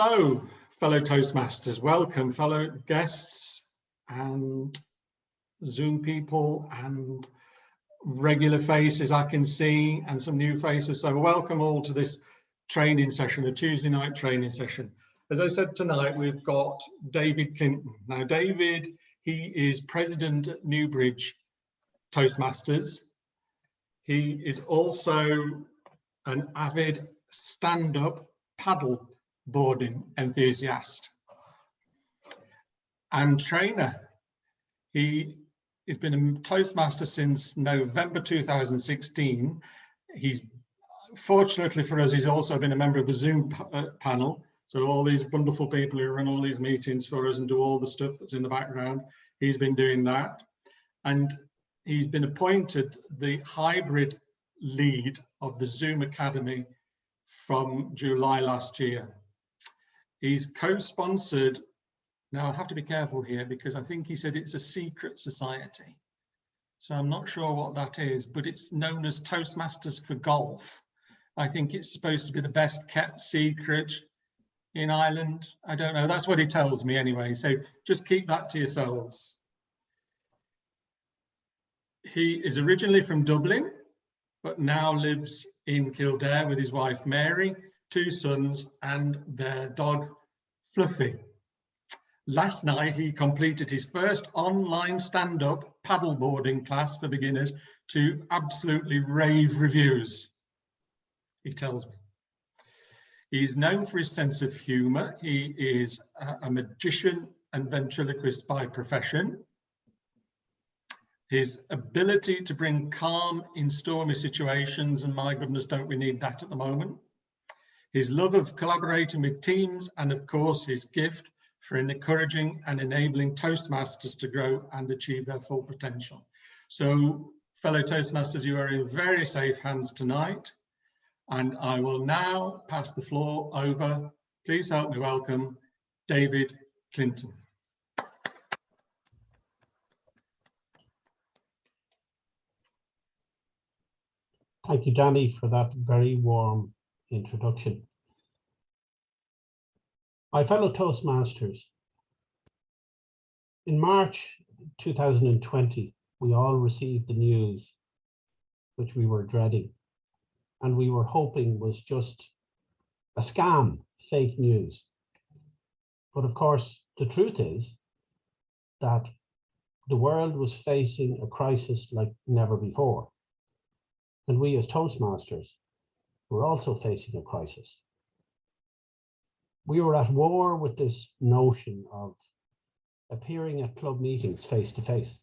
So, fellow Toastmasters, welcome, fellow guests and Zoom people and regular faces I can see and some new faces. So welcome all to this training session, a Tuesday night training session. As I said, tonight we've got David Clinton. Now David, he is president at Newbridge Toastmasters. He is also an avid stand-up paddle boarding enthusiast and trainer. He has been a Toastmaster since November 2016. He's fortunately for us, he's also been a member of the Zoom panel. So all these wonderful people who run all these meetings for us and do all the stuff that's in the background, he's been doing that. And he's been appointed the hybrid lead of the Zoom Academy from July last year. He's co-sponsored, now I have to be careful here because I think he said it's a secret society. So I'm not sure what that is, but it's known as Toastmasters for Golf. I think it's supposed to be the best kept secret in Ireland. I don't know, that's what he tells me anyway. So just keep that to yourselves. He is originally from Dublin, but now lives in Kildare with his wife, Mary, 2 sons and their dog, Fluffy. Last night, he completed his first online stand-up paddleboarding class for beginners to absolutely rave reviews, he tells me. He's known for his sense of humor. He is a magician and ventriloquist by profession. His ability to bring calm in stormy situations, and my goodness, don't we need that at the moment. His love of collaborating with teams, and of course, his gift for encouraging and enabling Toastmasters to grow and achieve their full potential. So, fellow Toastmasters, you are in very safe hands tonight. And I will now pass the floor over. Please help me welcome David Clinton. Thank you, Danny, for that very warm introduction. My fellow Toastmasters, in March 2020, we all received the news which we were dreading and we were hoping was just a scam, fake news. But of course, the truth is that the world was facing a crisis like never before. And we as Toastmasters were also facing a crisis. We were at war with this notion of appearing at club meetings face to face.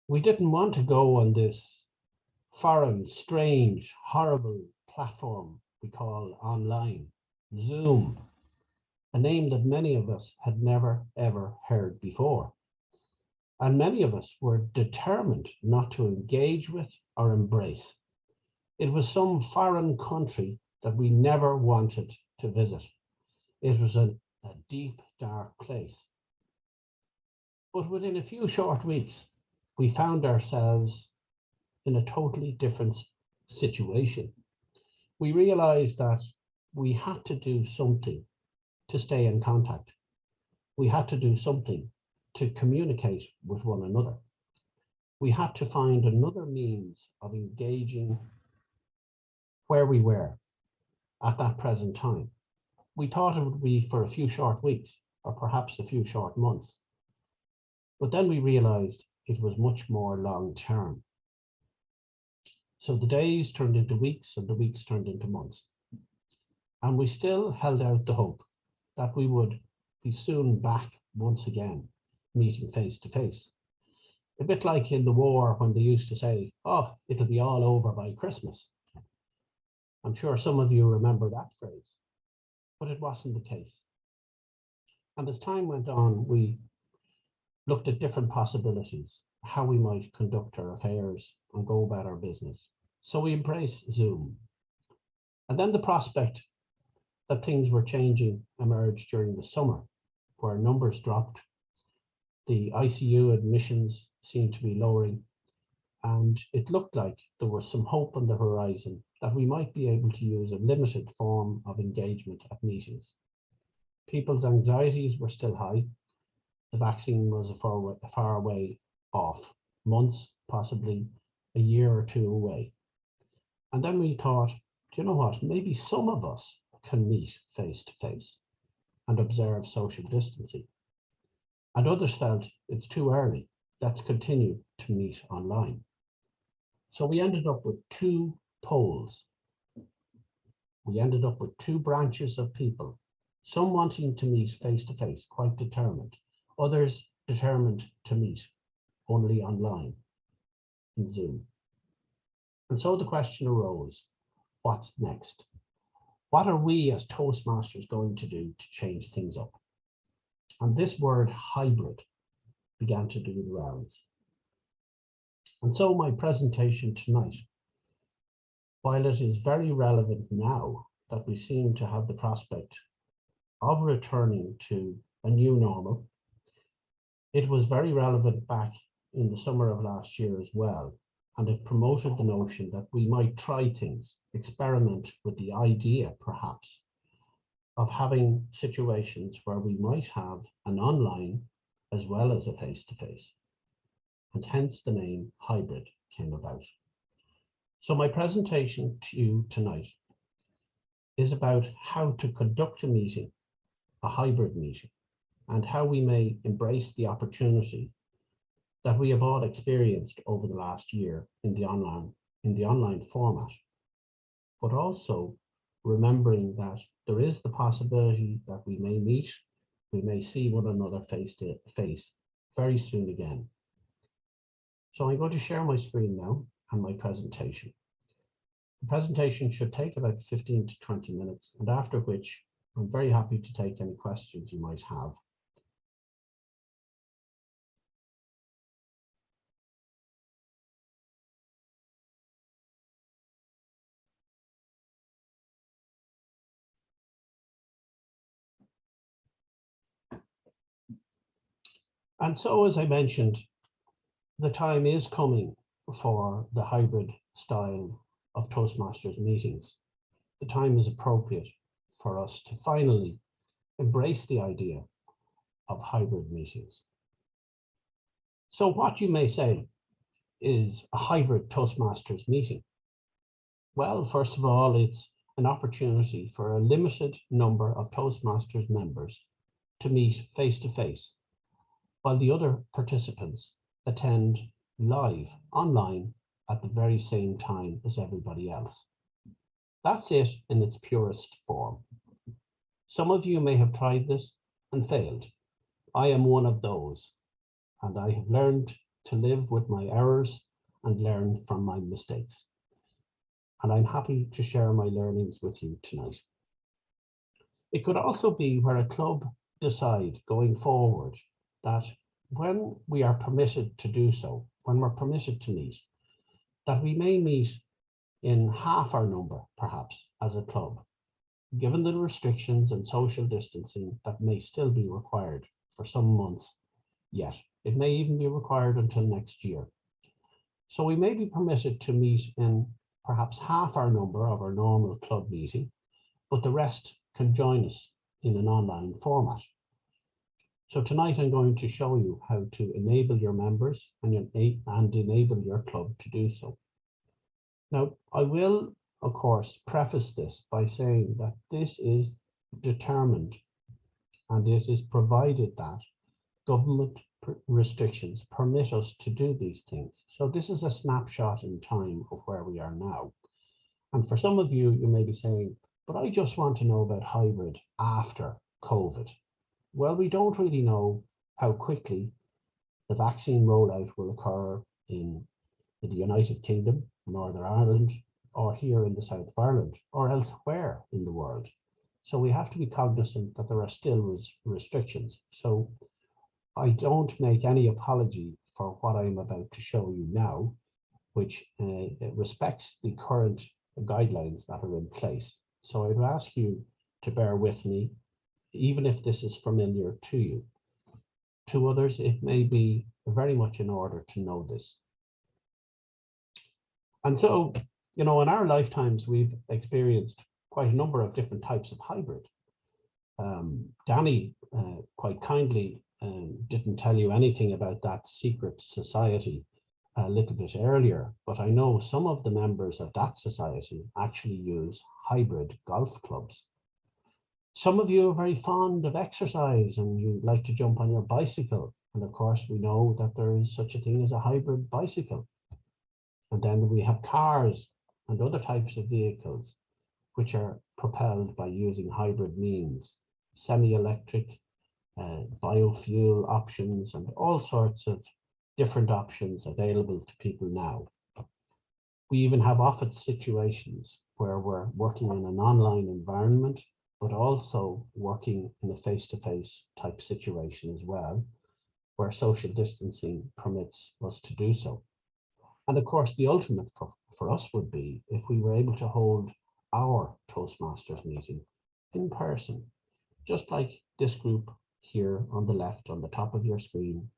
We didn't want to go on this foreign, strange, horrible platform we call online, Zoom, a name that many of us had never ever heard before. And many of us were determined not to engage with or embrace. It was some foreign country that we never wanted to visit. It was a deep, dark place. But within a few short weeks, we found ourselves in a totally different situation. We realized that we had to do something to stay in contact. We had to do something to communicate with one another. We had to find another means of engaging where we were at that present time. We thought it would be for a few short weeks or perhaps a few short months. But then we realized it was much more long term. So the days turned into weeks and the weeks turned into months. And we still held out the hope that we would be soon back once again, meeting face to face. A bit like in the war when they used to say, oh, it'll be all over by Christmas. I'm sure some of you remember that phrase, but it wasn't the case. And as time went on, we looked at different possibilities, how we might conduct our affairs and go about our business. So we embraced Zoom. And then the prospect that things were changing emerged during the summer, where numbers dropped, the ICU admissions seemed to be lowering, and it looked like there was some hope on the horizon that we might be able to use a limited form of engagement at meetings. people's anxieties were still high. The vaccine was a far way off, months, possibly a year or two away. And then we thought, do you know what, maybe some of us can meet face to face and observe social distancing. And others felt it's too early, let's continue to meet online. So we ended up with two poles. We ended up with two branches of people, some wanting to meet face to face, quite determined, others determined to meet only online in Zoom. And so the question arose, what's next? What are we as Toastmasters going to do to change things up? And this word hybrid began to do the rounds. And so my presentation tonight, while it is very relevant now that we seem to have the prospect of returning to a new normal, it was very relevant back in the summer of last year as well. And it promoted the notion that we might try things, experiment with the idea perhaps of having situations where we might have an online as well as a face-to-face. And hence the name hybrid came about. So my presentation to you tonight is about how to conduct a meeting, a hybrid meeting, and how we may embrace the opportunity that we have all experienced over the last year in the online format, but also remembering that there is the possibility that we may meet, we may see one another face to face very soon again. So I'm going to share my screen now and my presentation. The presentation should take about 15 to 20 minutes, and after which I'm very happy to take any questions you might have. And so, as I mentioned, the time is coming for the hybrid style of Toastmasters meetings. The time is appropriate for us to finally embrace the idea of hybrid meetings. So what you may say is a hybrid Toastmasters meeting. Well, first of all, it's an opportunity for a limited number of Toastmasters members to meet face to face, while the other participants attend live online at the very same time as everybody else. That's it in its purest form. Some of you may have tried this and failed. I am one of those, and I have learned to live with my errors and learn from my mistakes. And I'm happy to share my learnings with you tonight. It could also be where a club decide going forward that when we are permitted to do so, when we're permitted to meet, that we may meet in half our number, perhaps, as a club, given the restrictions and social distancing that may still be required for some months yet. It may even be required until next year. So we may be permitted to meet in perhaps half our number of our normal club meeting, but the rest can join us in an online format. So tonight I'm going to show you how to enable your members and enable your club to do so. Now, I will, of course, preface this by saying that this is determined and it is provided that government restrictions permit us to do these things. So this is a snapshot in time of where we are now. And for some of you, you may be saying, but I just want to know about hybrid after COVID. Well, we don't really know how quickly the vaccine rollout will occur in the United Kingdom, Northern Ireland, or here in the south of Ireland, or elsewhere in the world. So we have to be cognizant that there are still restrictions. So I don't make any apology for what I'm about to show you now, which respects the current guidelines that are in place. So I'd ask you to bear with me, even if this is familiar to you. To others, it may be very much in order to know this. And so, you know, in our lifetimes, we've experienced quite a number of different types of hybrid. Danny quite kindly didn't tell you anything about that secret society a little bit earlier, but I know some of the members of that society actually use hybrid golf clubs. Some of you are very fond of exercise and you like to jump on your bicycle. And of course, we know that there is such a thing as a hybrid bicycle. And then we have cars and other types of vehicles which are propelled by using hybrid means, semi-electric, biofuel options, and all sorts of different options available to people now. We even have office situations where we're working in an online environment, but also working in a face-to-face type situation as well, where social distancing permits us to do so. And of course, the ultimate for us would be if we were able to hold our Toastmasters meeting in person, just like this group here on the left, on the top of your screen,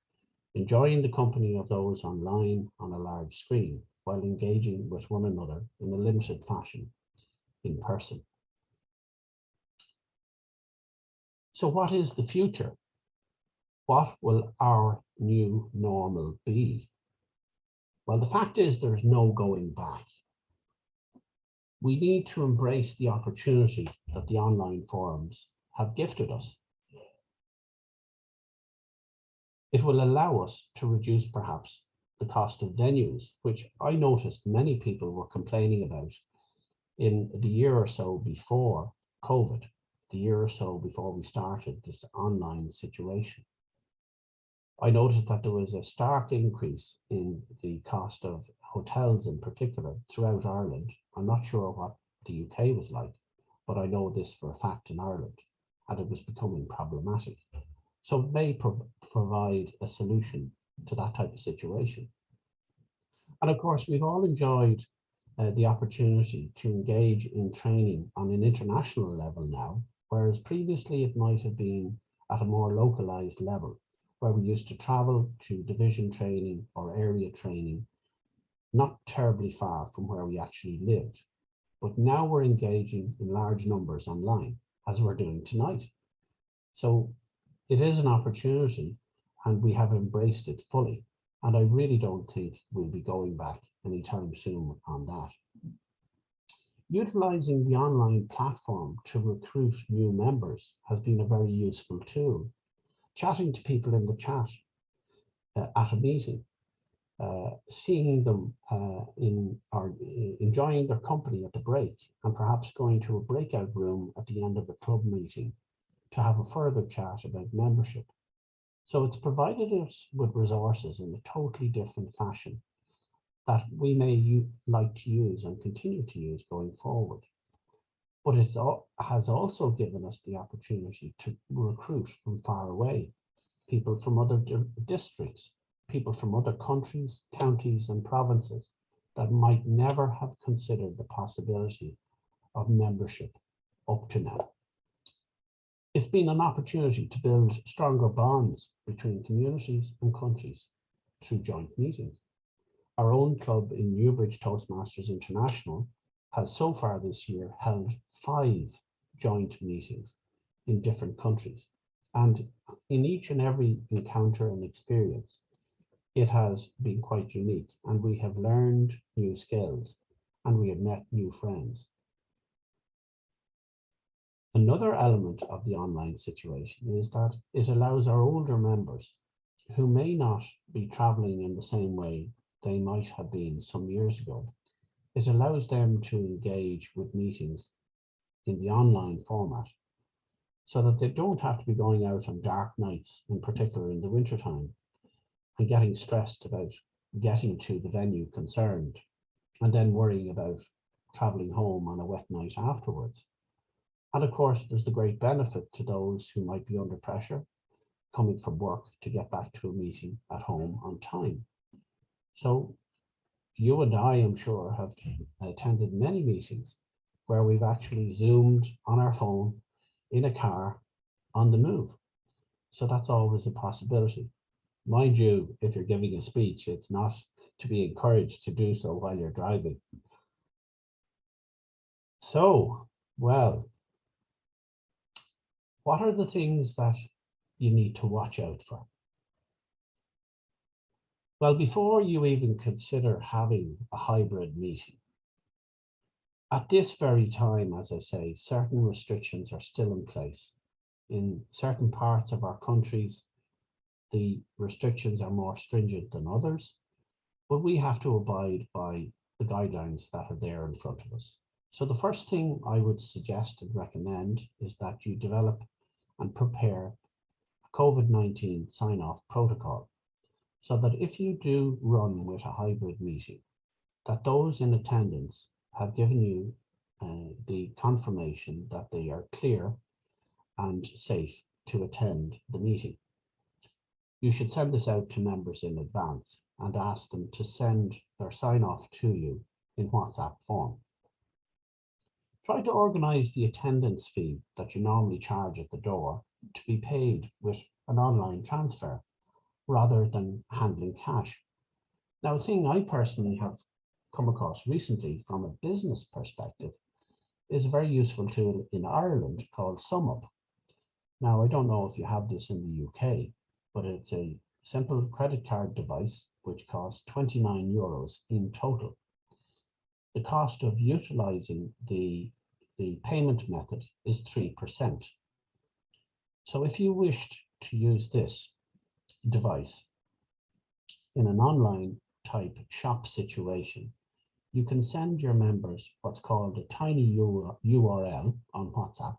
enjoying the company of those online on a large screen while engaging with one another in a limited fashion in person. So what is the future? What will our new normal be? Well, the fact is there's no going back. We need to embrace the opportunity that the online forums have gifted us. It will allow us to reduce perhaps the cost of venues, which I noticed many people were complaining about in the year or so before COVID, the year or so before we started this online situation. I noticed that there was a stark increase in the cost of hotels in particular throughout Ireland. I'm not sure what the UK was like, but I know this for a fact in Ireland, and it was becoming problematic. So it may provide a solution to that type of situation. And of course, we've all enjoyed the opportunity to engage in training on an international level now, whereas previously it might have been at a more localized level, where we used to travel to division training or area training, not terribly far from where we actually lived. But now we're engaging in large numbers online, as we're doing tonight. So it is an opportunity and we have embraced it fully. And I really don't think we'll be going back anytime soon on that. Utilizing the online platform to recruit new members has been a very useful tool. Chatting to people in the chat at a meeting, seeing them enjoying their company at the break, and perhaps going to a breakout room at the end of the club meeting to have a further chat about membership. So it's provided us with resources in a totally different fashion that we may like to use and continue to use going forward. But it has also given us the opportunity to recruit from far away, people from other districts, people from other countries, counties, and provinces that might never have considered the possibility of membership up to now. It's been an opportunity to build stronger bonds between communities and countries through joint meetings. Our own club in Newbridge, Toastmasters International, has so far this year held 5 joint meetings in different countries. And in each and every encounter and experience, it has been quite unique, and we have learned new skills and we have met new friends. Another element of the online situation is that it allows our older members who may not be traveling in the same way they might have been some years ago. It allows them to engage with meetings in the online format so that they don't have to be going out on dark nights, in particular in the wintertime, and getting stressed about getting to the venue concerned and then worrying about traveling home on a wet night afterwards. And of course, there's the great benefit to those who might be under pressure coming from work to get back to a meeting at home on time. So you and I, I'm sure, have attended many meetings where we've actually Zoomed on our phone in a car on the move. So that's always a possibility. Mind you, if you're giving a speech, it's not to be encouraged to do so while you're driving. So, well, What are the things that you need to watch out for? Well, before you even consider having a hybrid meeting, at this very time, as I say, certain restrictions are still in place. In certain parts of our countries, the restrictions are more stringent than others, but we have to abide by the guidelines that are there in front of us. So the first thing I would suggest and recommend is that you develop and prepare a COVID-19 sign-off protocol, so that if you do run with a hybrid meeting, that those in attendance have given you the confirmation that they are clear and safe to attend the meeting. You should send this out to members in advance and ask them to send their sign-off to you in WhatsApp form. Try to organise the attendance fee that you normally charge at the door to be paid with an online transfer rather than handling cash. Now, a thing I personally have come across recently from a business perspective is a very useful tool in Ireland called SumUp. Now, I don't know if you have this in the UK, but it's a simple credit card device which costs €29 in total. The cost of utilising the payment method is 3%. So if you wished to use this device in an online type shop situation, you can send your members what's called a tiny URL on WhatsApp.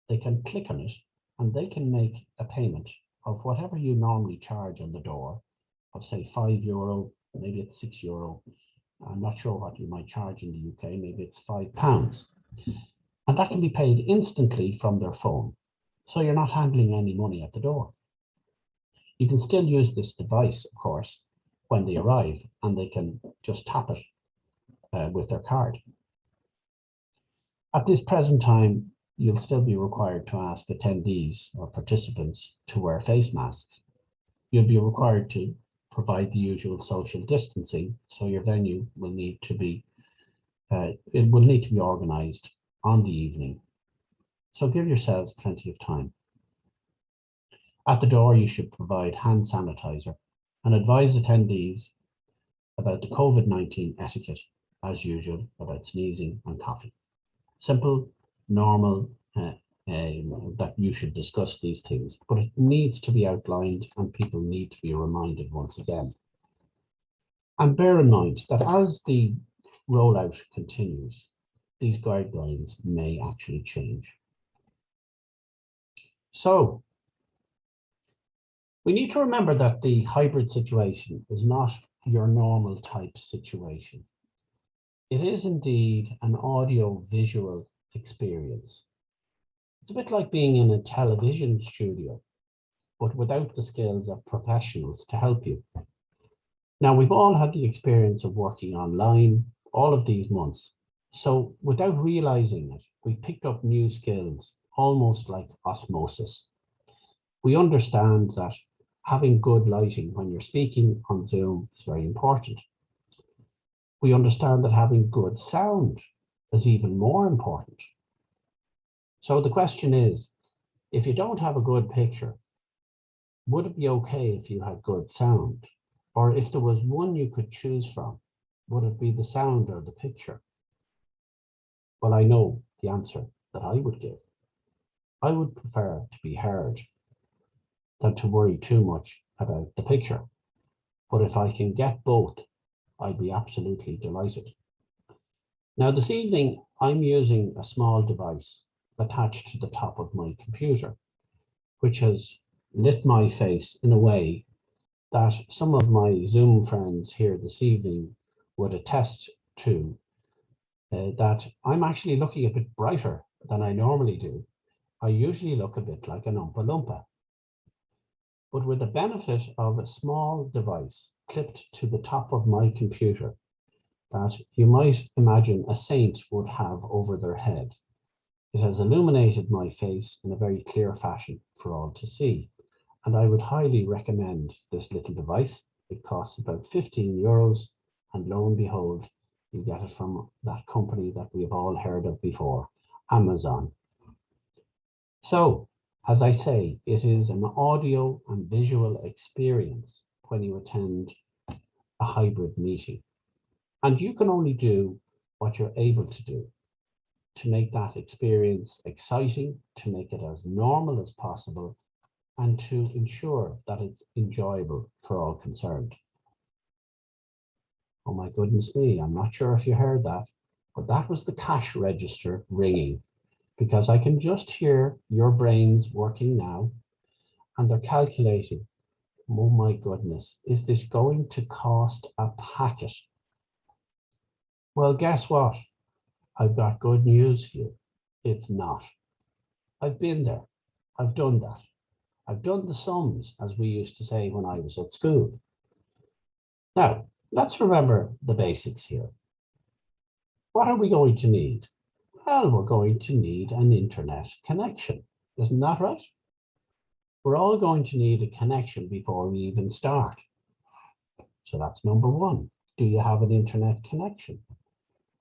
They can click on it and they can make a payment of whatever you normally charge on the door, of say €5, maybe it's €6. I'm not sure what you might charge in the UK, maybe it's £5. And that can be paid instantly from their phone. So you're not handling any money at the door. You can still use this device, of course, when they arrive, and they can just tap it with their card. At this present time, you'll still be required to ask attendees or participants to wear face masks. You'll be required to provide the usual social distancing, so your venue will need to be organised on the evening. So give yourselves plenty of time. At the door, you should provide hand sanitizer and advise attendees about the COVID-19 etiquette, as usual, about sneezing and coughing. Simple, normal, that you should discuss these things, but it needs to be outlined and people need to be reminded once again. And bear in mind that as the rollout continues, these guidelines may actually change. So we need to remember that the hybrid situation is not your normal type situation. It is indeed an audio-visual experience. It's a bit like being in a television studio, but without the skills of professionals to help you. Now, we've all had the experience of working online all of these months. So without realizing it, we picked up new skills, almost like osmosis. We understand that having good lighting when you're speaking on Zoom is very important. We understand that having good sound is even more important. So the question is, if you don't have a good picture, would it be okay if you had good sound? Or if there was one you could choose from, would it be the sound or the picture? Well, I know the answer that I would give. I would prefer to be heard than to worry too much about the picture. But if I can get both, I'd be absolutely delighted. Now, this evening, I'm using a small device attached to the top of my computer, which has lit my face in a way that some of my Zoom friends here this evening would attest to, that I'm actually looking a bit brighter than I normally do. I usually look a bit like an Oompa Loompa. But with the benefit of a small device clipped to the top of my computer that you might imagine a saint would have over their head, it has illuminated my face in a very clear fashion for all to see. And I would highly recommend this little device. It costs about €15, and lo and behold, you get it from that company that we've all heard of before, Amazon. So As I say, it is an audio and visual experience when you attend a hybrid meeting. And you can only do what you're able to do to make that experience exciting, to make it as normal as possible, and to ensure that it's enjoyable for all concerned. Oh my goodness me, I'm not sure if you heard that, but that was the cash register ringing, because I can just hear your brains working now, and they're calculating, oh my goodness, is this going to cost a packet? Well, guess what? I've got good news for you. It's not. I've been there. I've done that. I've done the sums, as we used to say when I was at school. Now, let's remember the basics here. What are we going to need? Well, we're going to need an internet connection. Isn't that right? We're all going to need a connection before we even start. So that's number one. Do you have an internet connection?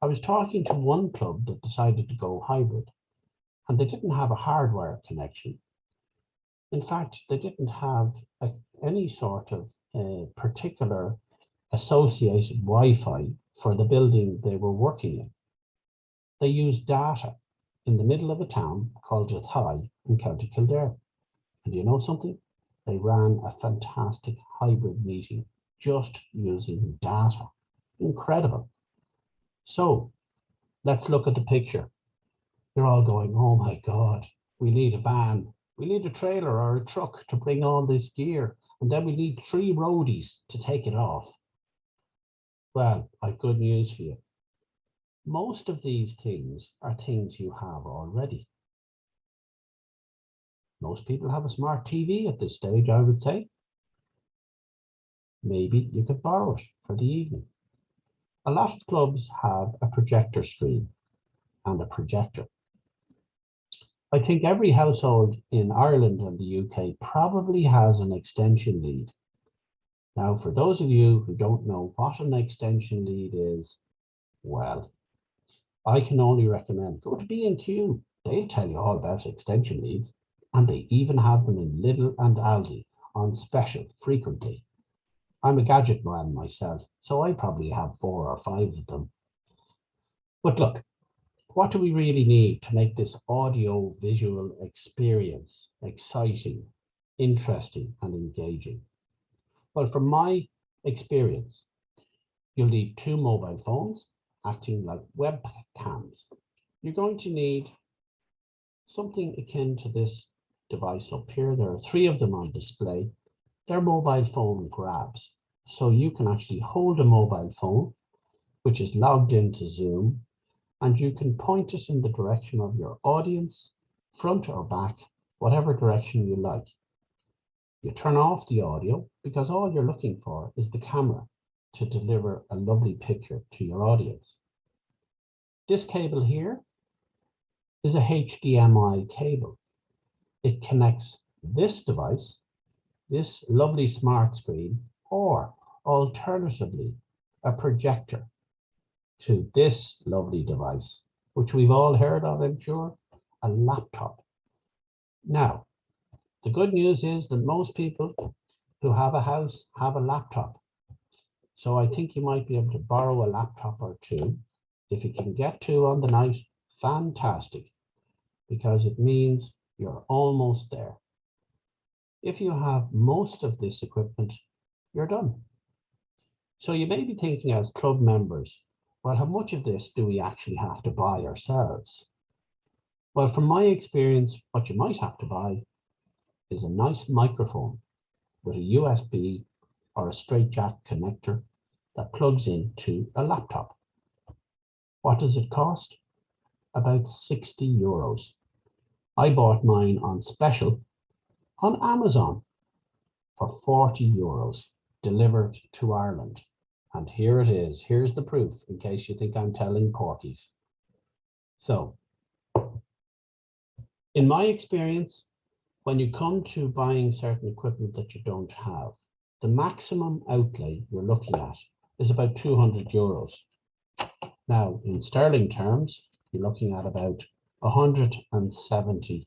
I was talking to one club that decided to go hybrid, and they didn't have a hardware connection. In fact, they didn't have any sort of particular associated Wi-Fi for the building they were working in. They used data in the middle of a town called Athy in County Kildare. And you know something? They ran a fantastic hybrid meeting just using data. Incredible. So let's look at the picture. You're all going, oh my God, we need a van. We need a trailer or a truck to bring all this gear. And then we need 3 roadies to take it off. Well, I've good news for you. Most of these things are things you have already. Most people have a smart TV at this stage, I would say. Maybe you could borrow it for the evening. A lot of clubs have a projector screen and a projector. I think every household in Ireland and the UK probably has an extension lead. Now, for those of you who don't know what an extension lead is, well, I can only recommend go to B&Q. They'll tell you all about extension leads, and they even have them in Lidl and Aldi on special frequently. I'm a gadget man myself, so I probably have 4 or 5 of them. But look, what do we really need to make this audio visual experience exciting, interesting, and engaging? Well, from my experience, you'll need 2 mobile phones acting like webcams. You're going to need something akin to this device up here. There are 3 of them on display. They're mobile phone grabs. So you can actually hold a mobile phone, which is logged into Zoom, and you can point it in the direction of your audience, front or back, whatever direction you like. You turn off the audio because all you're looking for is the camera to deliver a lovely picture to your audience. This cable here is a HDMI cable. It connects this device, this lovely smart screen, or alternatively, a projector to this lovely device, which we've all heard of, I'm sure, a laptop. Now, the good news is that most people who have a house have a laptop. So I think you might be able to borrow a laptop or 2. If you can get 2 on the night, fantastic, because it means you're almost there. If you have most of this equipment, you're done. So you may be thinking as club members, well, how much of this do we actually have to buy ourselves? Well, from my experience, what you might have to buy is a nice microphone with a USB or a straight jack connector that plugs into a laptop. What does it cost? About 60 euros. I bought mine on special on Amazon for 40 euros delivered to Ireland. And here it is. Here's the proof in case you think I'm telling porkies. So, in my experience, when you come to buying certain equipment that you don't have, the maximum outlay you're looking at is about 200 euros. Now, in sterling terms, you're looking at about 170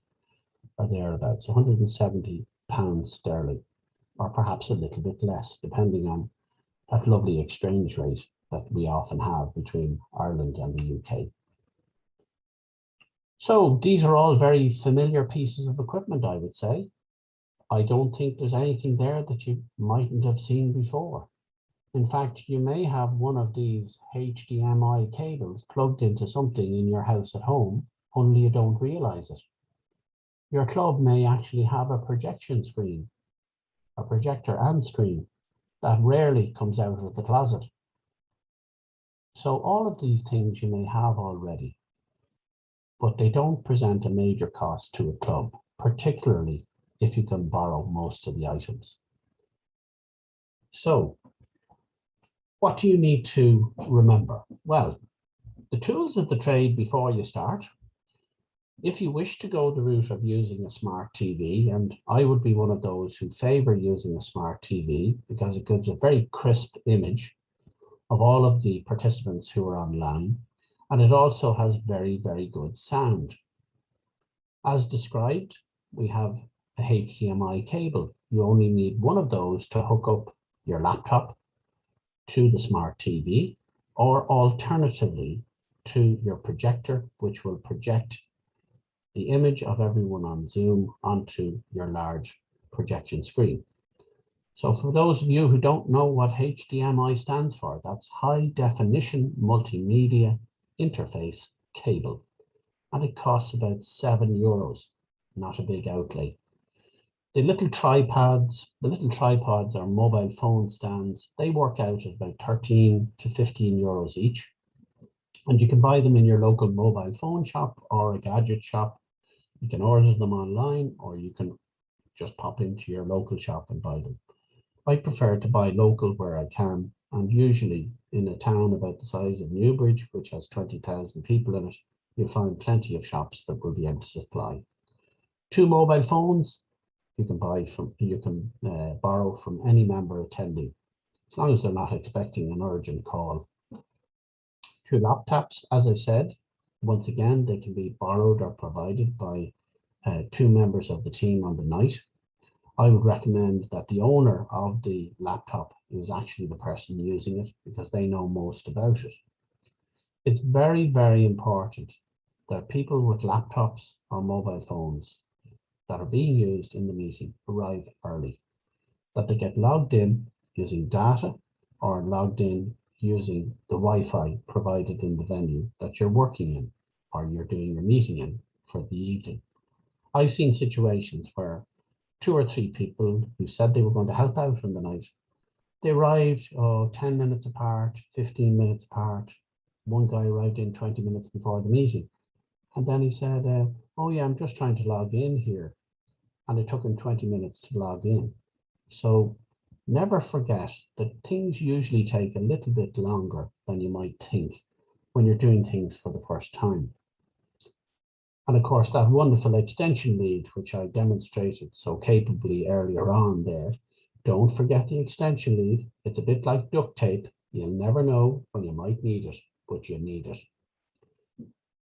or thereabouts, £170 sterling, or perhaps a little bit less, depending on that lovely exchange rate that we often have between Ireland and the UK. So these are all very familiar pieces of equipment, I would say. I don't think there's anything there that you mightn't have seen before. In fact, you may have one of these HDMI cables plugged into something in your house at home, only you don't realize it. Your club may actually have a projection screen, a projector and screen, that rarely comes out of the closet. So all of these things you may have already, but they don't present a major cost to a club, particularly if you can borrow most of the items. So what do you need to remember? Well, the tools of the trade before you start. If you wish to go the route of using a smart TV, and I would be one of those who favor using a smart TV because it gives a very crisp image of all of the participants who are online, and it also has very, very good sound. As described, we have a HDMI cable. You only need one of those to hook up your laptop to the smart TV, or alternatively to your projector, which will project the image of everyone on Zoom onto your large projection screen. So for those of you who don't know what HDMI stands for, that's High Definition Multimedia Interface Cable. And it costs about €7, not a big outlay. The little tripods are mobile phone stands. They work out at about 13 to 15 euros each. And you can buy them in your local mobile phone shop or a gadget shop. You can order them online, or you can just pop into your local shop and buy them. I prefer to buy local where I can, and usually in a town about the size of Newbridge, which has 20,000 people in it, you'll find plenty of shops that will be able to supply. 2 mobile phones you can borrow from any member attending, as long as they're not expecting an urgent call. 2 laptops, as I said, once again, they can be borrowed or provided by 2 members of the team on the night. I would recommend that the owner of the laptop is actually the person using it, because they know most about it. It's very, very important that people with laptops or mobile phones that are being used in the meeting arrive early, that they get logged in using data or logged in using the Wi-Fi provided in the venue that you're working in or you're doing your meeting in for the evening. I've seen situations where 2 or 3 people who said they were going to help out in the night, they arrived 10 minutes apart, 15 minutes apart. One guy arrived in 20 minutes before the meeting. And then he said, oh yeah, I'm just trying to log in here. And it took him 20 minutes to log in. So never forget that things usually take a little bit longer than you might think when you're doing things for the first time. And of course, that wonderful extension lead, which I demonstrated so capably earlier on there, don't forget the extension lead. It's a bit like duct tape. You'll never know when you might need it, but you need it.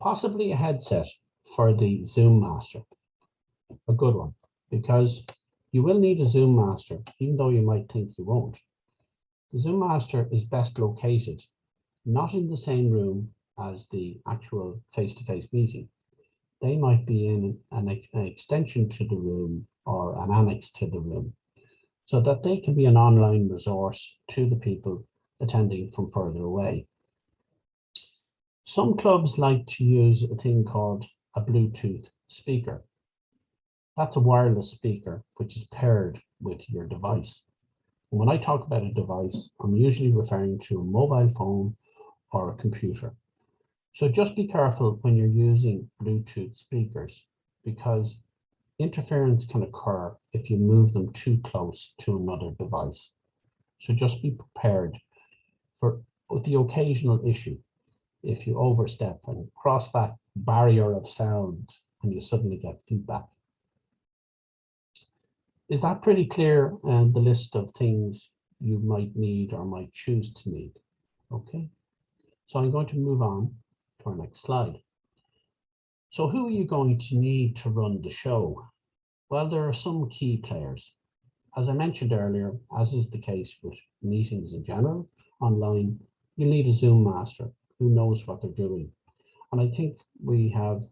Possibly a headset for the Zoom Master, a good one, because you will need a Zoom Master, even though you might think you won't. The Zoom Master is best located not in the same room as the actual face-to-face meeting. They might be in an extension to the room or an annex to the room, so that they can be an online resource to the people attending from further away. Some clubs like to use a thing called a Bluetooth speaker. That's a wireless speaker which is paired with your device. And when I talk about a device, I'm usually referring to a mobile phone or a computer. So just be careful when you're using Bluetooth speakers, because interference can occur if you move them too close to another device. So just be prepared for the occasional issue if you overstep and cross that barrier of sound and you suddenly get feedback. Is that pretty clear? And the list of things you might need or might choose to need. Okay, so I'm going to move on to our next slide. So who are you going to need to run the show? Well, there are some key players. As I mentioned earlier, as is the case with meetings in general, online, you need a Zoom master who knows what they're doing. And I think we have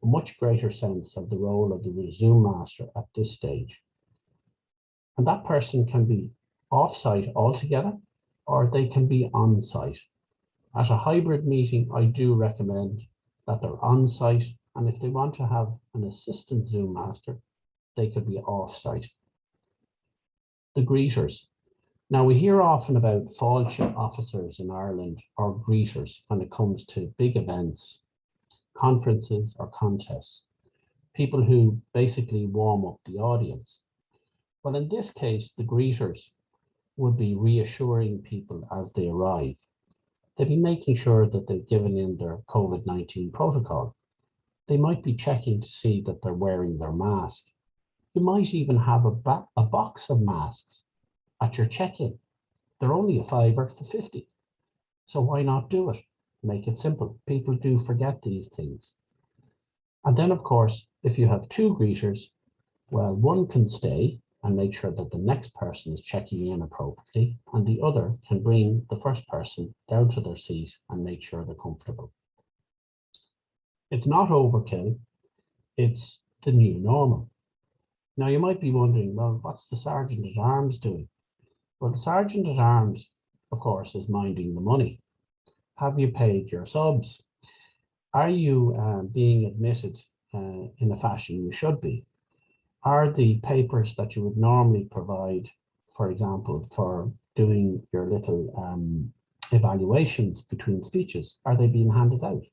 a much greater sense of the role of the Zoom master at this stage. And that person can be off-site altogether, or they can be on-site. At a hybrid meeting, I do recommend that they're on-site, and if they want to have an assistant Zoom master, they could be off-site. The greeters. Now, we hear often about fáilte officers in Ireland, or greeters, when it comes to big events, conferences or contests, people who basically warm up the audience. Well, in this case, the greeters would be reassuring people as they arrive. They'd be making sure that they've given in their COVID-19 protocol. They might be checking to see that they're wearing their mask. You might even have a box of masks at your check-in. They're only a £5 for 50. So why not do it? Make it simple. People do forget these things. And then, of course, if you have two greeters, well, one can stay and make sure that the next person is checking in appropriately, and the other can bring the first person down to their seat and make sure they're comfortable. It's not overkill, it's the new normal. Now, you might be wondering, well, what's the Sergeant at Arms doing? Well, the Sergeant at Arms, of course, is minding the money. Have you paid your subs? Are you being admitted in a fashion you should be? Are the papers that you would normally provide, for example, for doing your little evaluations between speeches, are they being handed out?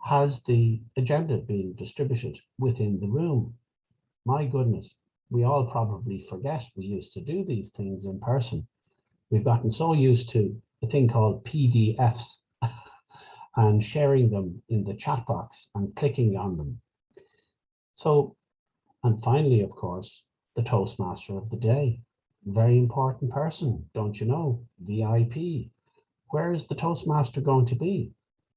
Has the agenda been distributed within the room? My goodness, we all probably forget we used to do these things in person. We've gotten so used to a thing called PDFs and sharing them in the chat box and clicking on them. So, and finally, of course, the Toastmaster of the day. Very important person, don't you know? VIP. Where is the Toastmaster going to be?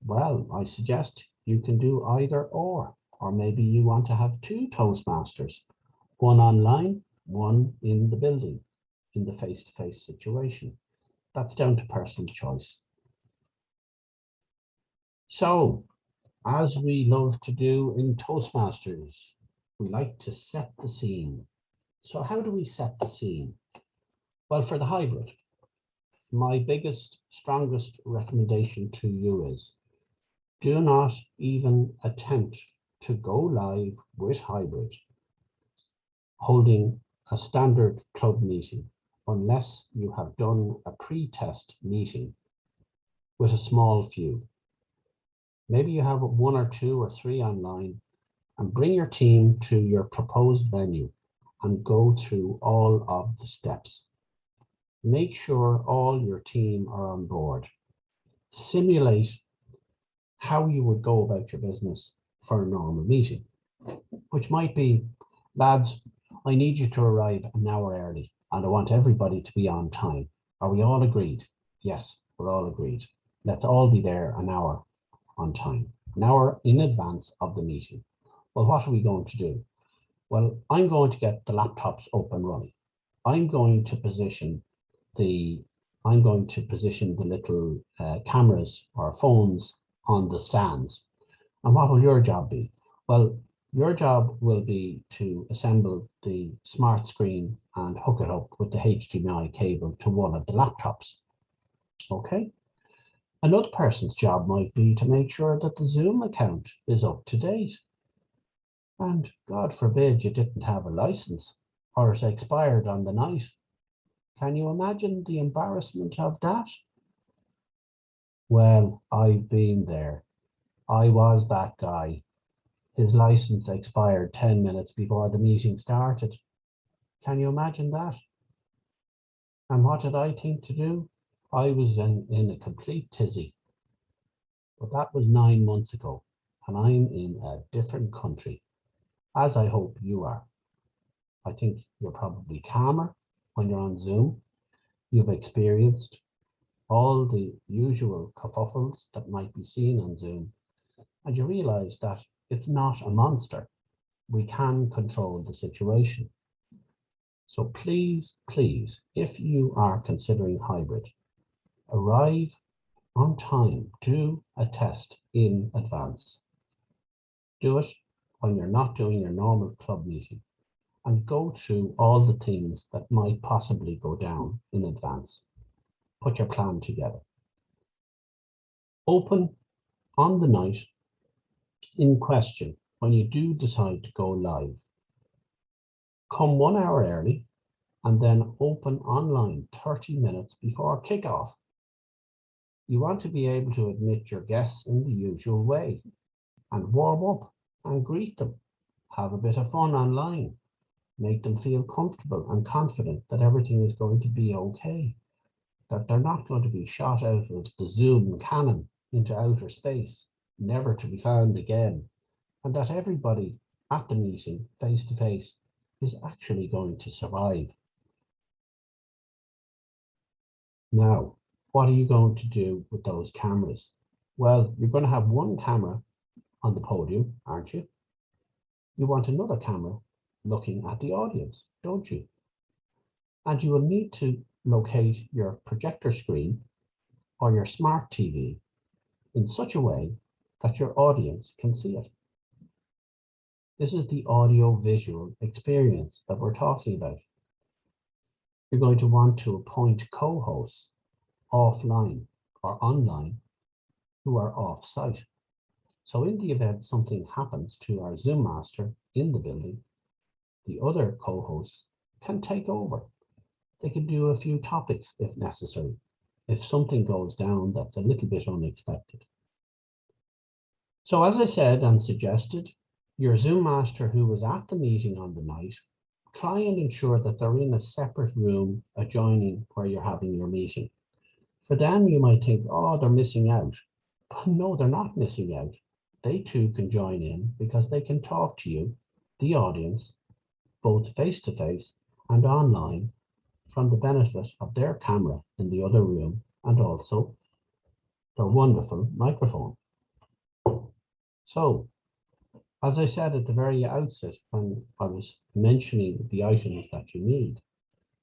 Well, I suggest you can do either or maybe you want to have two Toastmasters, one online, one in the building, in the face-to-face situation. That's down to personal choice. So, as we love to do in Toastmasters, we like to set the scene. So how do we set the scene? Well, for the hybrid, my biggest, strongest recommendation to you is do not even attempt to go live with hybrid, holding a standard club meeting, unless you have done a pre-test meeting with a small few. Maybe you have 1 or 2 or 3 online, and bring your team to your proposed venue and go through all of the steps. Make sure all your team are on board. Simulate how you would go about your business for a normal meeting, which might be, lads, I need you to arrive an hour early and I want everybody to be on time. Are we all agreed? Yes, we're all agreed. Let's all be there an hour on time, an hour in advance of the meeting. Well, what are we going to do? Well, I'm going to get the laptops up and running. I'm going to position the little cameras or phones on the stands. And what will your job be? Well, your job will be to assemble the smart screen and hook it up with the HDMI cable to one of the laptops. Okay. Another person's job might be to make sure that the Zoom account is up to date. And God forbid you didn't have a license or it expired on the night. Can you imagine the embarrassment of that? Well, I've been there. I was that guy. His license expired 10 minutes before the meeting started. Can you imagine that? And what did I think to do? I was in a complete tizzy. But that was 9 months ago, and I'm in a different country, as I hope you are. I think you're probably calmer when you're on Zoom. You've experienced all the usual kerfuffles that might be seen on Zoom, and you realize that It's not a monster. We can control the situation. So please, please, if you are considering hybrid, arrive on time. Do a test in advance. Do it when you're not doing your normal club meeting, and go through all the things that might possibly go down in advance. Put your plan together. Open on the night in question when you do decide to go live. Come 1 hour early and then open online 30 minutes before kickoff. You want to be able to admit your guests in the usual way and warm up and greet them. Have a bit of fun online. Make them feel comfortable and confident that everything is going to be okay, that they're not going to be shot out of the Zoom cannon into outer space, never to be found again, and that everybody at the meeting face to face is actually going to survive. Now, what are you going to do with those cameras? Well, you're going to have one camera on the podium, aren't you? You want another camera looking at the audience, don't you? And you will need to locate your projector screen or your smart TV in such a way that your audience can see it. This is the audio-visual experience that we're talking about. You're going to want to appoint co-hosts offline or online who are off-site. So in the event something happens to our Zoom master in the building, the other co-hosts can take over. They can do a few topics if necessary, if something goes down that's a little bit unexpected. So as I said and suggested, your Zoom master who was at the meeting on the night, try and ensure that they're in a separate room adjoining where you're having your meeting. For them, you might think, oh, they're missing out. But no, they're not missing out. They too can join in because they can talk to you, the audience, both face-to-face and online, from the benefit of their camera in the other room and also their wonderful microphone. So, as I said at the very outset when I was mentioning the items that you need,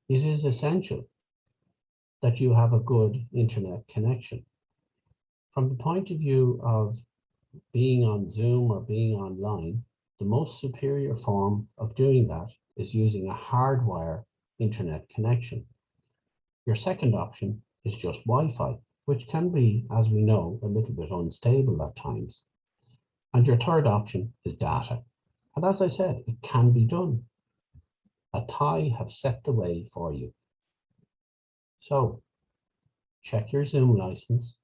it is essential that you have a good internet connection. From the point of view of being on Zoom or being online, the most superior form of doing that is using a hardwire internet connection. Your second option is just Wi-Fi, which can be, as we know, a little bit unstable at times. And your third option is data. And as I said, it can be done. A Thai have set the way for you. So check your Zoom license,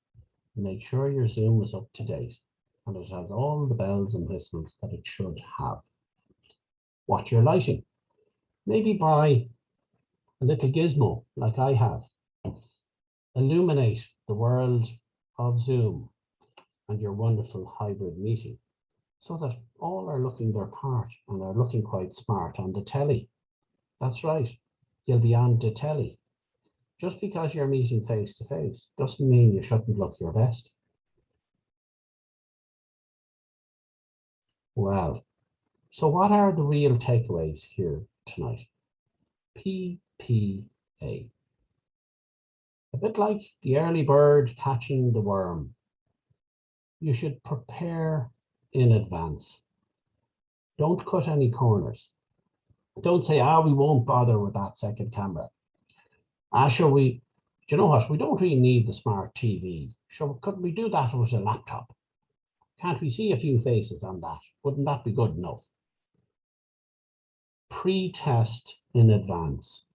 make sure your Zoom is up to date and it has all the bells and whistles that it should have. Watch your lighting. Maybe buy a little gizmo like I have. Illuminate the world of Zoom and your wonderful hybrid meeting so that all are looking their part and are looking quite smart on the telly. That's right, you'll be on the telly. Just because you're meeting face to face doesn't mean you shouldn't look your best. Well, so what are the real takeaways here tonight? PPA. A bit like the early bird catching the worm. You should prepare in advance. Don't cut any corners. Don't say, we won't bother with that second camera. Sure, you know what, we don't really need the smart TV. Sure, couldn't we do that with a laptop? Can't we see a few faces on that? Wouldn't that be good enough? Pre-test in advance.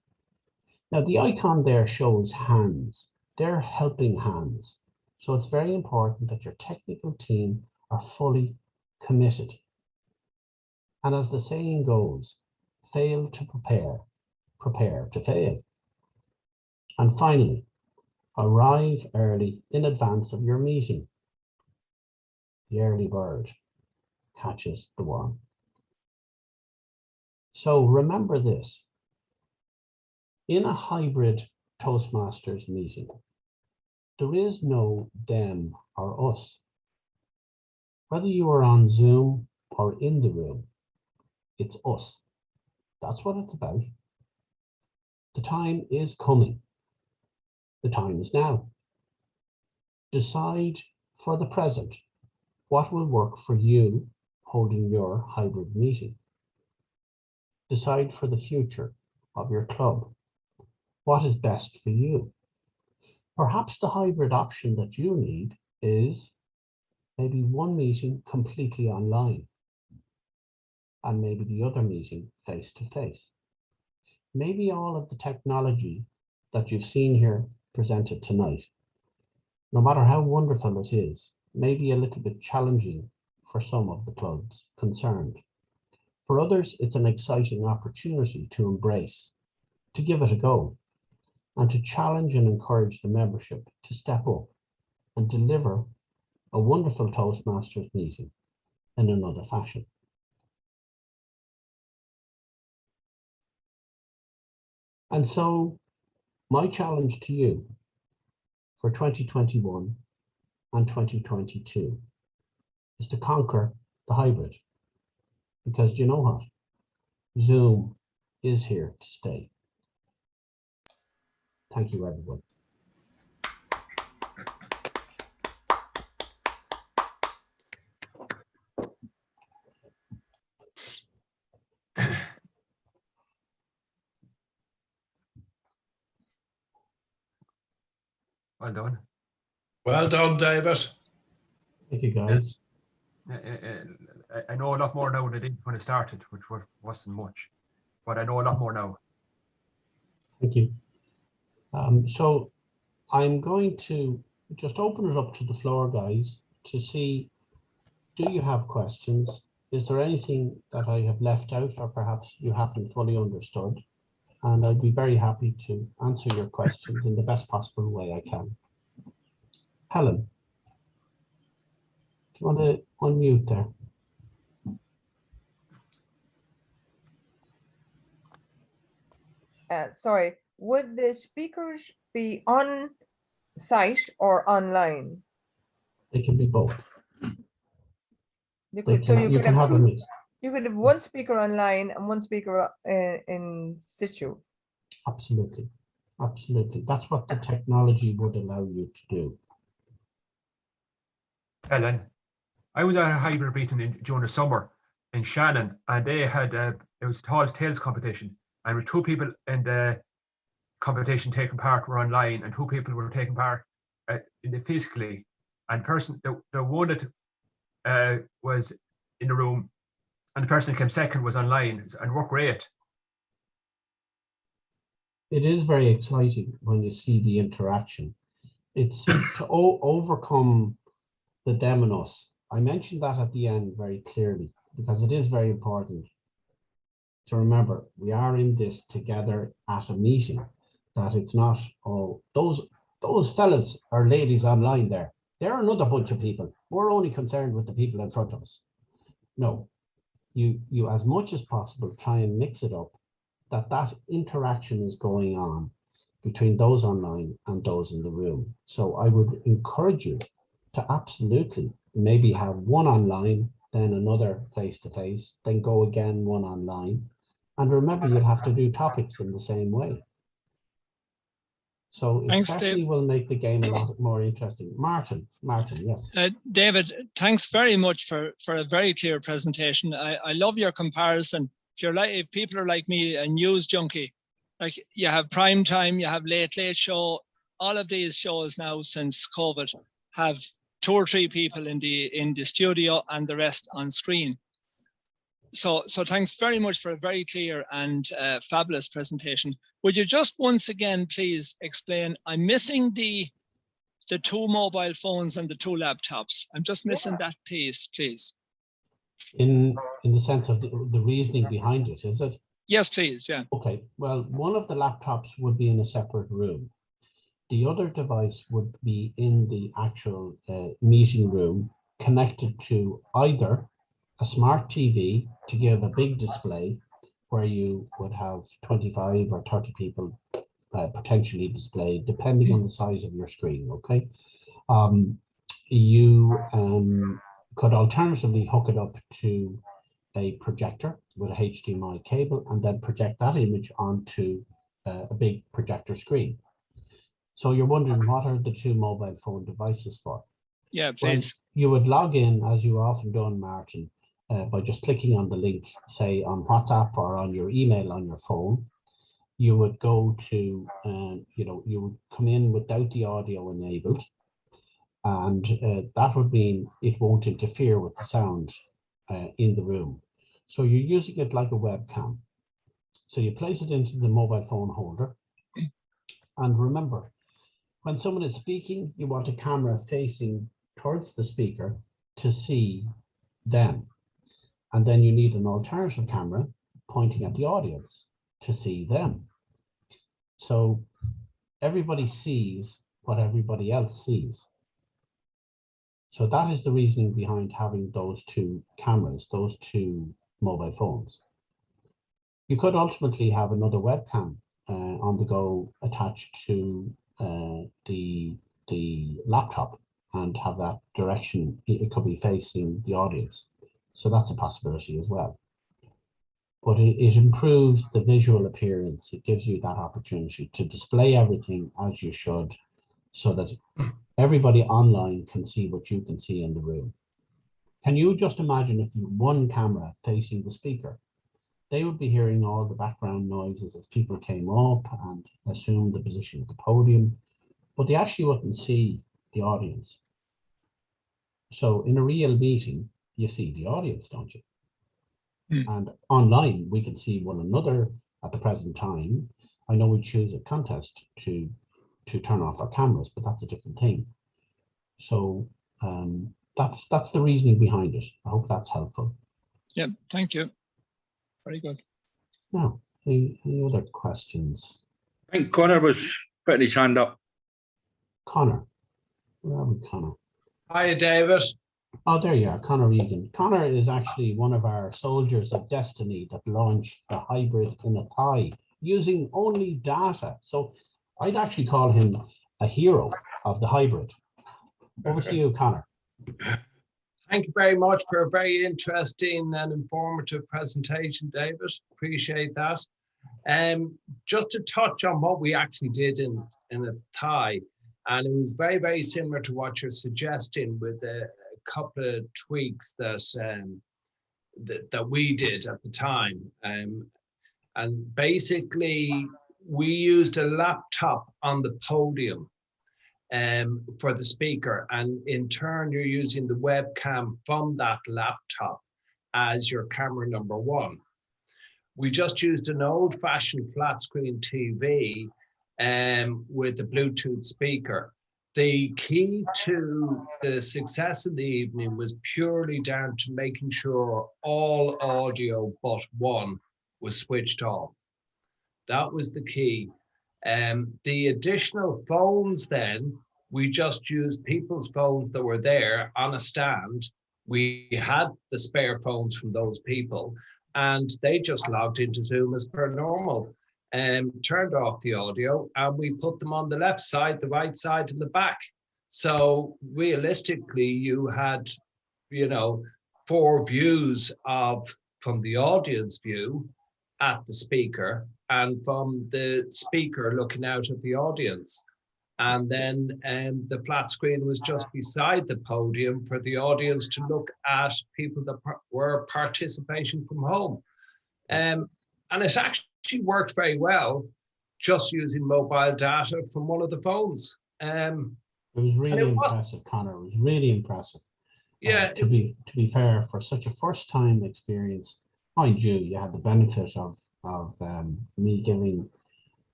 Now the icon there shows hands. They're helping hands. So it's very important that your technical team are fully committed. And as the saying goes, fail to prepare, prepare to fail. And finally, arrive early in advance of your meeting. The early bird catches the worm. So remember this. In a hybrid Toastmasters meeting, there is no them or us. Whether you are on Zoom or in the room. It's us. That's what it's about. The time is coming. The time is now. Decide for the present what will work for you holding your hybrid meeting. Decide for the future of your club what is best for you. Perhaps the hybrid option that you need is maybe one meeting completely online and maybe the other meeting face to face. Maybe all of the technology that you've seen here presented tonight, no matter how wonderful it is, may be a little bit challenging for some of the clubs concerned. For others, it's an exciting opportunity to embrace, to give it a go, and to challenge and encourage the membership to step up and deliver a wonderful Toastmasters meeting in another fashion. And so my challenge to you for 2021 and 2022 is to conquer the hybrid, because you know what? Zoom is here to stay. Thank you, everyone. Well done. Well done, David. Thank you, guys. I know a lot more now than I did when I started, which wasn't much, but I know a lot more now. Thank you. So I'm going to just open it up to the floor, guys, to see, do you have questions? Is there anything that I have left out or perhaps you haven't fully understood? And I'd be very happy to answer your questions in the best possible way I can. Helen, do you want to unmute there? Sorry, would the speakers be on site or online? They can be both. You They could, so can, you could have a two, mix. you could have one speaker online and one speaker in situ. Absolutely. Absolutely. That's what the technology would allow you to do. Ellen, I was at a hybrid meeting during the summer in Shannon, and they had it was tall tales competition, and with two people in the competition taking part were online, and two people were taking part in it physically. And the one that was in the room, and the person that came second was online and worked great. It is very exciting when you see the interaction. It's to overcome the them and us. I mentioned that at the end very clearly, because it is very important to remember we are in this together at a meeting, that it's not, oh, those fellas or ladies online there, they're another bunch of people. We're only concerned with the people in front of us. No, you as much as possible try and mix it up, that interaction is going on between those online and those in the room. So I would encourage you to absolutely maybe have one online, then another face-to-face, then go again one online. And remember, you'll have to do topics in the same way. So it certainly will make the game a lot more interesting. Martin, yes. David, thanks very much for a very clear presentation. I love your comparison. If people are like me, a news junkie, like you have prime time, you have late show, all of these shows now since COVID have 2 or 3 people in the studio and the rest on screen. So thanks very much for a very clear and fabulous presentation. Would you just once again please explain? I'm missing the 2 mobile phones and the 2 laptops. I'm just missing that piece, please. In the sense of the reasoning behind it, is it? Yes, please. Yeah. Okay. Well, one of the laptops would be in a separate room. The other device would be in the actual meeting room, connected to either a smart TV to give a big display where you would have 25 or 30 people potentially displayed, depending on the size of your screen. Okay. You could alternatively hook it up to a projector with a HDMI cable and then project that image onto a big projector screen. So you're wondering, what are the two mobile phone devices for? Yeah, Well, please. you would log in, as you often done, Martin, by just clicking on the link, say on WhatsApp or on your email on your phone. You would go to, you would come in without the audio enabled, and that would mean it won't interfere with the sound in the room. So you're using it like a webcam. So you place it into the mobile phone holder. And remember, when someone is speaking, you want a camera facing towards the speaker to see them. And then you need an alternative camera pointing at the audience to see them. So everybody sees what everybody else sees. So that is the reasoning behind having those two cameras, those two mobile phones. You could ultimately have another webcam on the go attached to the laptop and have that direction. It could be facing the audience. So that's a possibility as well. But it improves the visual appearance. It gives you that opportunity to display everything as you should, so that everybody online can see what you can see in the room. Can you just imagine if you had one camera facing the speaker? They would be hearing all the background noises as people came up and assumed the position of the podium, but they actually wouldn't see the audience. So in a real meeting, you see the audience, don't you? And online, we can see one another at the present time. I know we choose a contest to turn off our cameras, but that's a different thing. So that's the reasoning behind it. I hope that's helpful. Yeah, thank you. Very good. Now, any other questions? I think Connor was putting his hand up. Connor, where are we, Connor? Hi, David. Oh, there you are, Connor Egan. Connor is actually one of our soldiers of destiny that launched a hybrid in a tie using only data. So I'd actually call him a hero of the hybrid. Over to you, Connor. Thank you very much for a very interesting and informative presentation, David. Appreciate that. Just to touch on what we actually did in a tie, and it was very, very similar to what you're suggesting, with a couple of tweaks that we did at the time. And basically, we used a laptop on the podium for the speaker, and in turn you're using the webcam from that laptop as your camera number one. We just used an old-fashioned flat screen TV with a Bluetooth speaker. The key to the success of the evening was purely down to making sure all audio but one was switched off. That was the key. The additional phones then, we just used people's phones that were there on a stand. We had the spare phones from those people, and they just logged into Zoom as per normal, turned off the audio, and we put them on the left side, the right side, and the back. So realistically, you had, 4 views from the audience view at the speaker, and from the speaker looking out at the audience. And then the flat screen was just beside the podium for the audience to look at people that were participating from home. And it actually worked very well, just using mobile data from one of the phones. It was really impressive, Connor. It was really impressive. Yeah. To be fair, for such a first-time experience, mind you, you had the benefit of me giving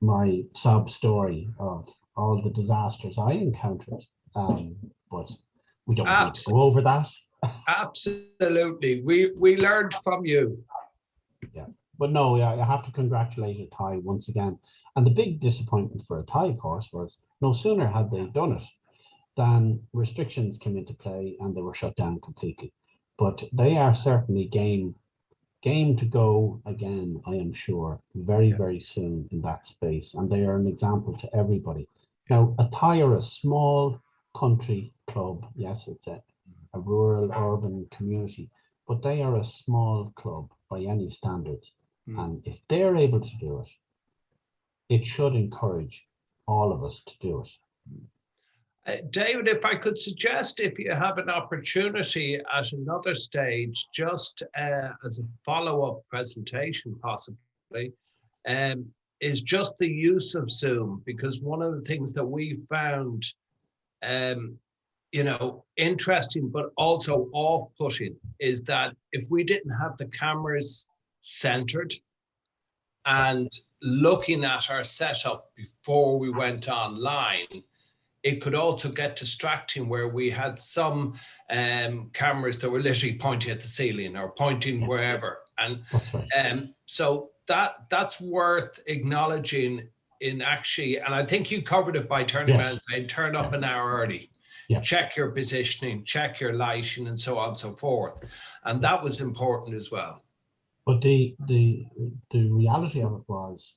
my sob story of all the disasters I encountered, but we don't need to go over that. Absolutely, we learned from you. Yeah, but no, I have to congratulate a tie once again. And the big disappointment for a tie, of course, was no sooner had they done it than restrictions came into play and they were shut down completely. But they are certainly game to go again, I am sure, very soon in that space. And they are an example to everybody. Now, a tie are a small country club. Yes, it's a rural urban community, but they are a small club by any standards. And if they're able to do it, it should encourage all of us to do it. David, if I could suggest, if you have an opportunity at another stage, just as a follow-up presentation possibly, is just the use of Zoom, because one of the things that we found, you know, interesting but also off-putting is that if we didn't have the cameras centered and looking at our setup before we went online, it could also get distracting where we had some cameras that were literally pointing at the ceiling or pointing wherever. And so that's worth acknowledging in actually, and I think you covered it by turning around and saying, turn up an hour early, check your positioning, check your lighting, and so on and so forth. And that was important as well. But the reality of it was,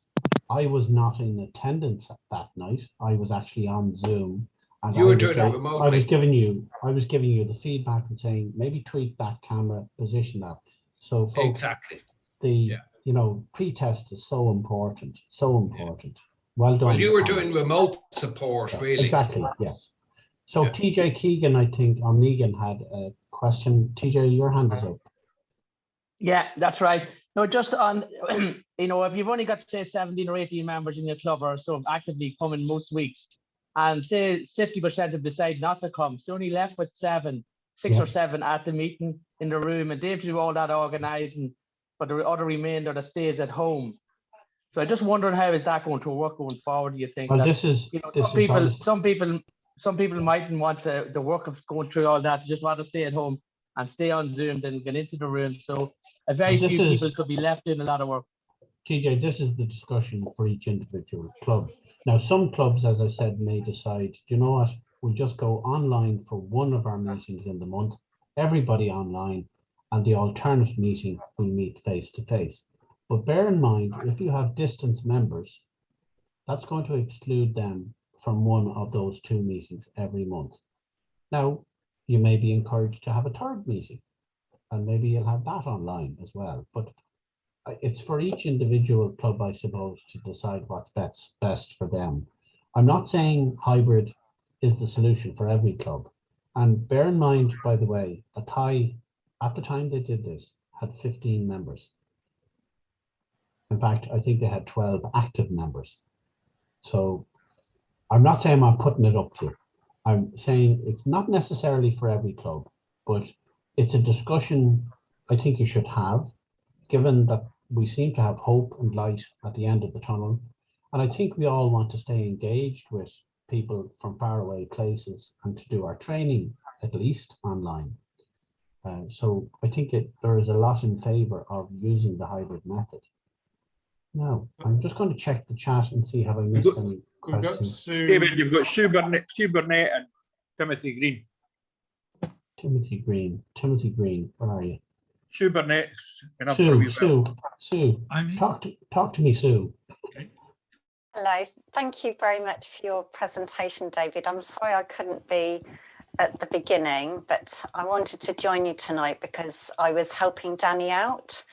I was not in attendance that night. I was actually on Zoom, and you were doing it remotely. I was giving you the feedback and saying maybe tweak that camera, position that. So folks, exactly, you know, pre-test is so important, so important. Well done. Well, you were doing remote support, really. Exactly. Yes. So TJ Keegan, I think, or Megan had a question. TJ, your hand is up. Yeah, that's right. No, just on, you know, if you've only got, say, 17 or 18 members in your club or so actively coming most weeks, and say 50% have decided not to come, so only left with six or seven at the meeting in the room, and they have to do all that organising for the other remainder that stays at home. So I just wondering, how is that going to work going forward? Do you think? Well, that, this is, you know, some people mightn't want the work of going through all that, just want to stay at home and stay on Zoom, then get into the room. So a very few people could be left doing a lot of work. TJ, this is the discussion for each individual club. Now, some clubs, as I said, may decide, you know what, we'll just go online for one of our meetings in the month, everybody online, and the alternate meeting we meet face to face. But bear in mind, if you have distance members, that's going to exclude them from one of those two meetings every month. Now, you may be encouraged to have a third meeting, and maybe you'll have that online as well. But it's for each individual club, I suppose, to decide what's best for them. I'm not saying hybrid is the solution for every club. And bear in mind, by the way, Athy, at the time they did this, had 15 members. In fact, I think they had 12 active members. So I'm not saying I'm putting it up to you. I'm saying it's not necessarily for every club, but it's a discussion I think you should have, given that we seem to have hope and light at the end of the tunnel. And I think we all want to stay engaged with people from faraway places and to do our training, at least online. So I think there is a lot in favor of using the hybrid method. Now, I'm just going to check the chat and see have I missed any questions. David, you've got Sue Burnett and Timothy Green. Timothy Green, where are you? Sue Burnett. Sue, talk to me, Sue. Okay. Hello, thank you very much for your presentation, David. I'm sorry I couldn't be at the beginning, but I wanted to join you tonight because I was helping Danny out.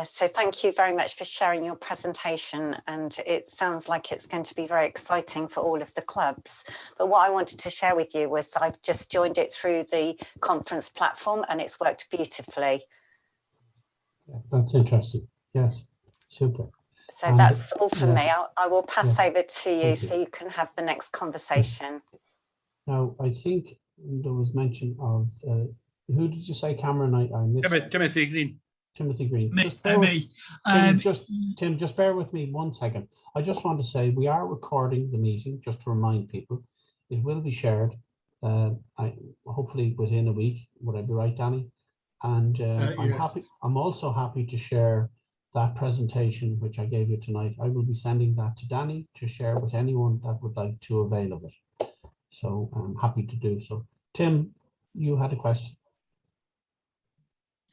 So thank you very much for sharing your presentation, and it sounds like it's going to be very exciting for all of the clubs. But what I wanted to share with you was I've just joined it through the conference platform and it's worked beautifully. Yeah, that's interesting. Yes, super. So that's all from me. I will pass over to you so you can have the next conversation. Now, I think there was mention of, who did you say, Cameron? I missed Timothy Green. Timothy Green. Tim, just bear with me 1 second. I just want to say we are recording the meeting, just to remind people. It will be shared, hopefully within a week. Would I be right, Danny? And yes. I'm also happy to share that presentation which I gave you tonight. I will be sending that to Danny to share with anyone that would like to avail of it. So I'm happy to do so. Tim, you had a question.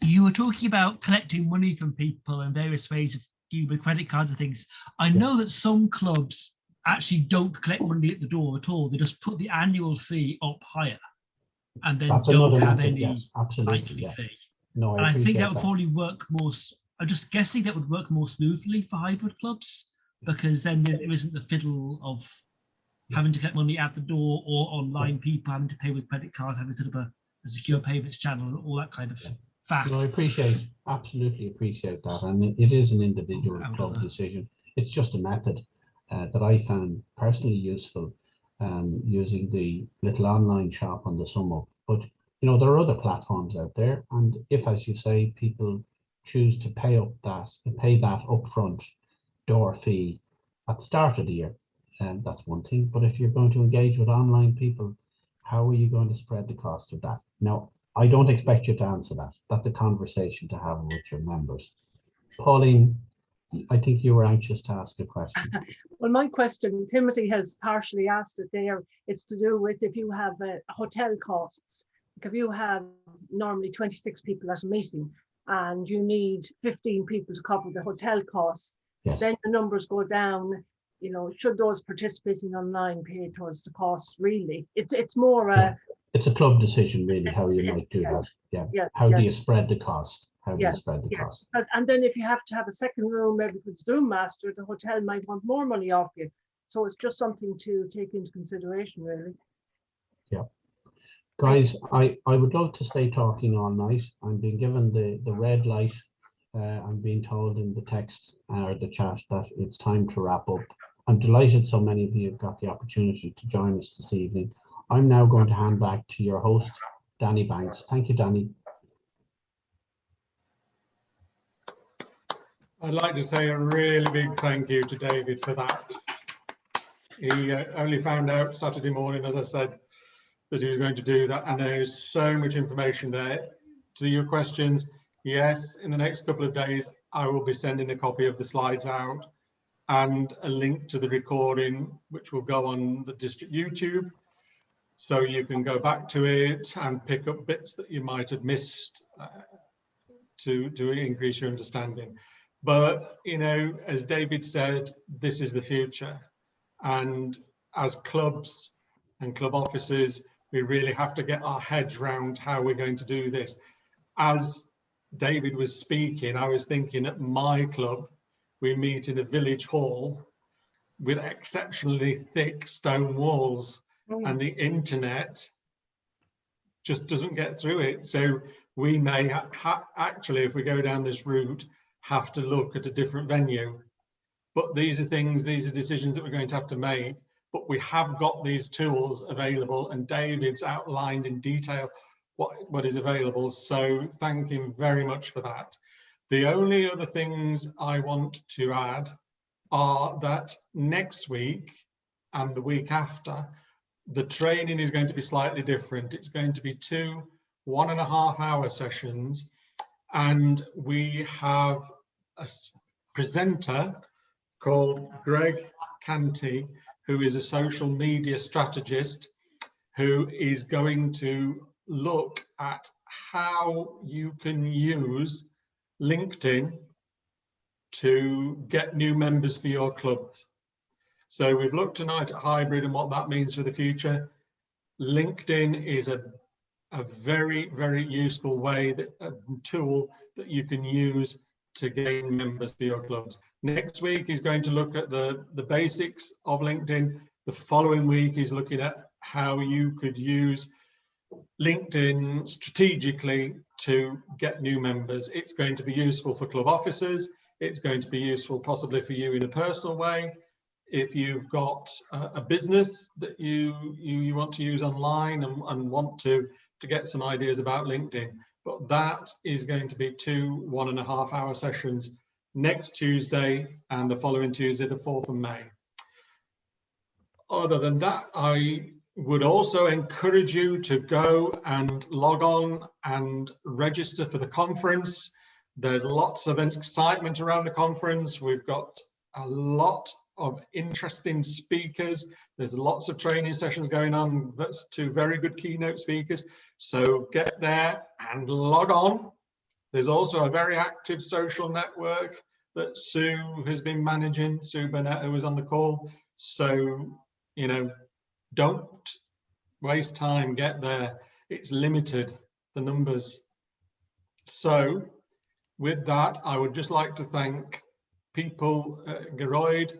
You were talking about collecting money from people and various ways of dealing with credit cards and things. I know that some clubs actually don't collect money at the door at all. They just put the annual fee up higher. and then That's don't another have method, any yes, absolutely, monthly yeah. fee. No, And I think appreciate that would probably work more. I'm just guessing that would work more smoothly for hybrid clubs, because then there isn't the fiddle of having to get money at the door or online, people having to pay with credit cards, having to set up a secure payments channel and all that kind of faff. No, I absolutely appreciate that. And it is an individual club decision. It's just a method that I found personally useful, using the little online shop on the sum up. But, you know, there are other platforms out there. And if, as you say, people choose to pay that upfront door fee at the start of the year, that's one thing. But if you're going to engage with online people, how are you going to spread the cost of that? Now, I don't expect you to answer that. That's a conversation to have with your members. Pauline, I think you were anxious to ask a question. Well, my question, Timothy has partially asked it there. It's to do with if you have hotel costs. Like if you have normally 26 people at a meeting and you need 15 people to cover the hotel costs, yes, then the numbers go down. You know, should those participating online pay towards the costs? Really, it's more it's a club decision, really, how you might do yes, that. Yeah. yes, How do yes. you spread the cost? How do you spread the cost? And then if you have to have a second room, maybe with Zoom Master, the hotel might want more money off you. So it's just something to take into consideration, really. Yeah. Guys, I would love to stay talking all night. I'm being given the red light. I'm being told in the text or the chat that it's time to wrap up. I'm delighted so many of you have got the opportunity to join us this evening. I'm now going to hand back to your host, Danny Banks. Thank you, Danny. I'd like to say a really big thank you to David for that. He only found out Saturday morning, as I said, that he was going to do that, and there is so much information there. To your questions, yes, in the next couple of days, I will be sending a copy of the slides out and a link to the recording, which will go on the district YouTube. So you can go back to it and pick up bits that you might have missed to increase your understanding. But, you know, as David said, this is the future. And as clubs and club officers, we really have to get our heads around how we're going to do this. As David was speaking, I was thinking at my club, we meet in a village hall with exceptionally thick stone walls, and the internet just doesn't get through it. So we may actually, if we go down this route, have to look at a different venue. But these are decisions that we're going to have to make. But we have got these tools available, and David's outlined in detail what is available. So thank him very much for that. The only other things I want to add are that next week and the week after, the training is going to be slightly different. It's going to be 2 1.5-hour sessions, and we have a presenter called Greg Canty, who is a social media strategist, who is going to look at how you can use LinkedIn to get new members for your clubs. So we've looked tonight at hybrid and what that means for the future. LinkedIn is a very, very useful way, a tool that you can use to gain members for your clubs. Next week is going to look at the basics of LinkedIn. The following week is looking at how you could use LinkedIn strategically to get new members. It's going to be useful for club officers. It's going to be useful possibly for you in a personal way. If you've got a business that you want to use online and want to get some ideas about LinkedIn. But that is going to be 2 1.5-hour sessions next Tuesday and the following Tuesday, the 4th of May. Other than that, I would also encourage you to go and log on and register for the conference. There's lots of excitement around the conference. We've got a lot of interesting speakers. There's lots of training sessions going on. That's 2 very good keynote speakers. So get there and log on. There's also a very active social network that Sue has been managing, Sue Burnett, who was on the call. So, you know, don't waste time, get there. it's limited, the numbers. So with that, I would just like to thank people, Geroid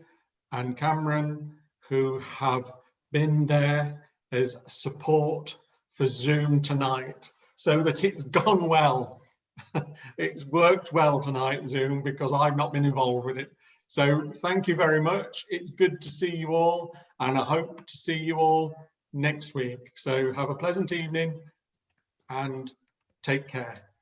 and Cameron, who have been there as support for Zoom tonight, so that it's gone well. It's worked well tonight, Zoom, because I've not been involved with it. So thank you very much. It's good to see you all, and I hope to see you all next week. So have a pleasant evening and take care.